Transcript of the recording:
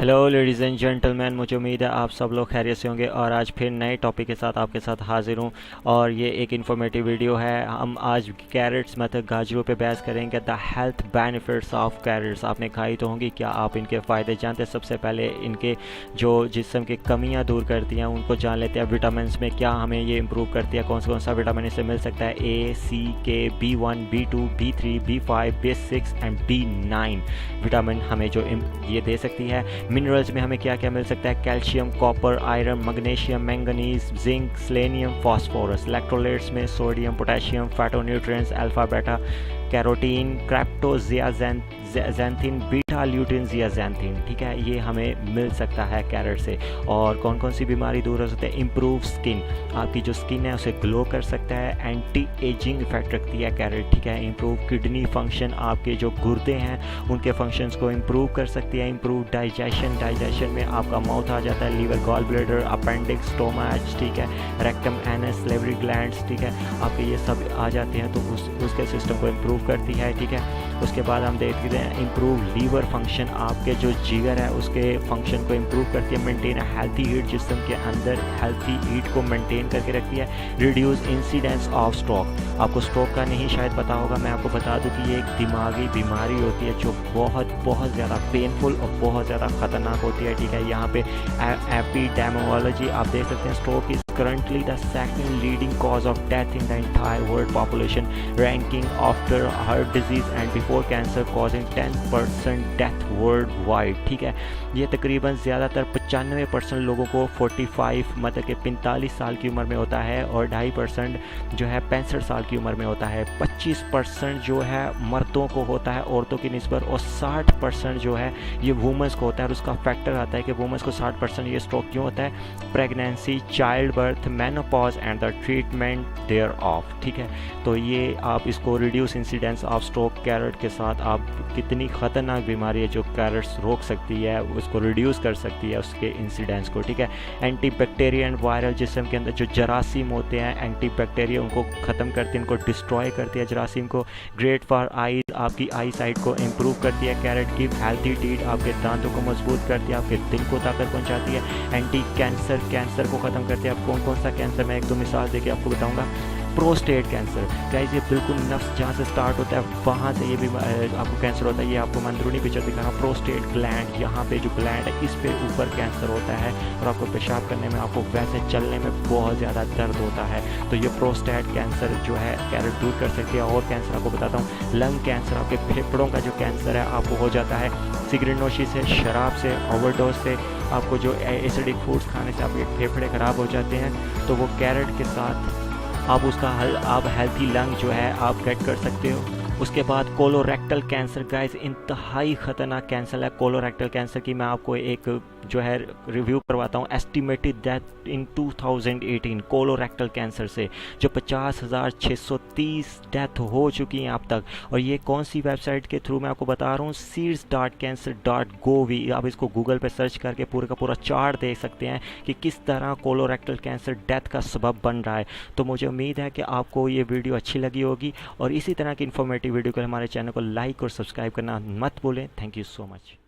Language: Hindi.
हेलो लेडीज़ एंड जेंटलमैन, मुझे उम्मीद है आप सब लोग खैरियत से होंगे और आज फिर नए टॉपिक के साथ आपके साथ हाजिर हूँ। और ये एक इन्फॉर्मेटिव वीडियो है। हम आज कैरेट्स मतलब गाजरों पे बहस करेंगे। The health benefits of carrots आपने खाई तो होंगी, क्या आप इनके फ़ायदे जानते हैं? सबसे पहले इनके जो जिस्म की कमियाँ दूर करती हैं उनको जान लेते हैं। विटामिन में क्या हमें ये इम्प्रूव करती है, कौन सा विटामिन इससे मिल सकता है? ए, सी, के, B1, B2, B3, B5, B6 and B9 vitamin हमें जो ये दे सकती है। मिनरल्स में हमें क्या क्या मिल सकता है? Calcium, copper, iron, magnesium, manganese, zinc, selenium, phosphorus. Electrolytes में sodium, potassium, phytonutrients, alpha beta carotene, cryptoxanthin, beta lutein zeaxanthin. ठीक है, ये हमें मिल सकता है कैरेट से। और कौन कौन सी बीमारी दूर हो सकती है? इम्प्रूव स्किन, आपकी जो स्किन है उसे ग्लो कर सकता है। एंटी एजिंग इफेक्ट रखती है कैरेट। ठीक है, इम्प्रूव किडनी फंक्शन, आपके जो गुर्दे हैं उनके फंक्शंस को इम्प्रूव कर सकती है। इम्प्रूव डाइजेशन में आपका माउथ आ जाता है, liver, gall bladder, appendix, stomach, ठीक है, रेक्टम, एनस, सैलिवरी ग्लैंड्स, ठीक है, आपके ये सब आ जाते हैं तो उसके सिस्टम को इम्प्रूव करती है। ठीक है, उसके बाद हम देखते हैं इम्प्रूव लीवर फंक्शन, आपके जो जिगर है उसके फंक्शन को इम्प्रूव करती है। मेंटेन हेल्थी हीट, जिस्म के अंदर हेल्थी हीट को मेंटेन करके रखती है। रिड्यूस इंसिडेंस ऑफ स्ट्रोक, आपको स्ट्रोक का नहीं शायद पता होगा, मैं आपको बता दूं कि ये एक दिमागी बीमारी होती है जो बहुत ज़्यादा पेनफुल और बहुत ज़्यादा ख़तरनाक होती है। ठीक है, यहाँ पे एपिडेमोलॉजी आप देख सकते हैं। Stroke is currently the second leading cause of death in the entire world population, ranking after heart disease and before cancer, causing 10% death worldwide। ठीक है, ये तकरीबन ज़्यादातर 95% लोगों को 45 मतलब कि 45 साल की उम्र में होता है और 2.5% जो है 65 साल की उम्र में होता है। 25% जो है मर्दों को होता है औरतों की निस्बत, और 60% जो है ये वुमेंस को होता है। और उसका फैक्टर आता है कि वुमेंस को 60% ये स्ट्रोक क्यों होता है? Pregnancy, child birth, menopause and the treatment thereof. ठीक है, तो ये आप इसको reduce incidence of stroke carrot के साथ आप कितनी ख़तरनाक बीमारी है जो कैरेट्स रोक सकती है, उसको रिड्यूस कर सकती है उसके इंसिडेंस को। ठीक है, एंटी बैक्टीरिया एंड वायरल, जिस्म के अंदर जो जरासीम होते हैं एंटी बैक्टीरिया उनको ख़त्म करती है, उनको डिस्ट्रॉय करती है जरासीम को। ग्रेट फॉर आईज, आपकी आई साइट को इम्प्रूव करती है। कैरेट गिव हेल्थी टीथ, आपके दांतों को मजबूत करती है, आपके दिल को ताकत पहुँचाती है। एंटी कैंसर, कैंसर को ख़त्म करती है। आप कौन सा कैंसर, मैं एक दो मिसाल देके आपको बताऊंगा। प्रोस्टेट कैंसर, गाइस ये बिल्कुल नफ्स जहाँ से स्टार्ट होता है वहाँ से ये भी आपको कैंसर होता है। ये आपको मैं अंदरूनी पिक्चर दिखा रहा हूँ। प्रोस्टेट ग्लैंड, यहाँ पे जो ग्लैंड है इस पे ऊपर कैंसर होता है और आपको पेशाब करने में, आपको वैसे चलने में बहुत ज़्यादा दर्द होता है। तो ये प्रोस्टेट कैंसर जो है कैरेट दूर कर सकती है। और कैंसर आपको बताता हूँ, लंग कैंसर, आपके फेफड़ों का जो कैंसर है आपको हो जाता है सिगरेट नोशी से, शराब से, ओवरडोज से, आपको जो एसिडिक फूड्स खाने से आपके फेफड़े ख़राब हो जाते हैं। तो वो कैरेट के साथ आप उसका हल, आप हेल्थी लंग जो है आप गेट कर सकते हो। उसके बाद कोलोरेक्टल कैंसर, गाइस इंतहाई ख़तरनाक कैंसर है कोलोरेक्टल कैंसर की। मैं आपको एक जो है रिव्यू करवाता हूँ। Estimated death in 2018 colorectal cancer से जो 50,630 डेथ हो चुकी हैं अब तक। और ये कौन सी वेबसाइट के थ्रू मैं आपको बता रहा हूँ? seeds.cancer.gov। आप इसको गूगल पे सर्च करके पूरे का पूरा चार्ट देख सकते हैं कि किस तरह कोलोरेक्टल कैंसर डेथ का सबब बन रहा है। तो मुझे उम्मीद है कि आपको ये वीडियो अच्छी लगी होगी और इसी तरह की इन्फॉर्मेटिव वीडियो के लिए हमारे चैनल को लाइक और सब्सक्राइब करना मत भूलें। Thank you so much.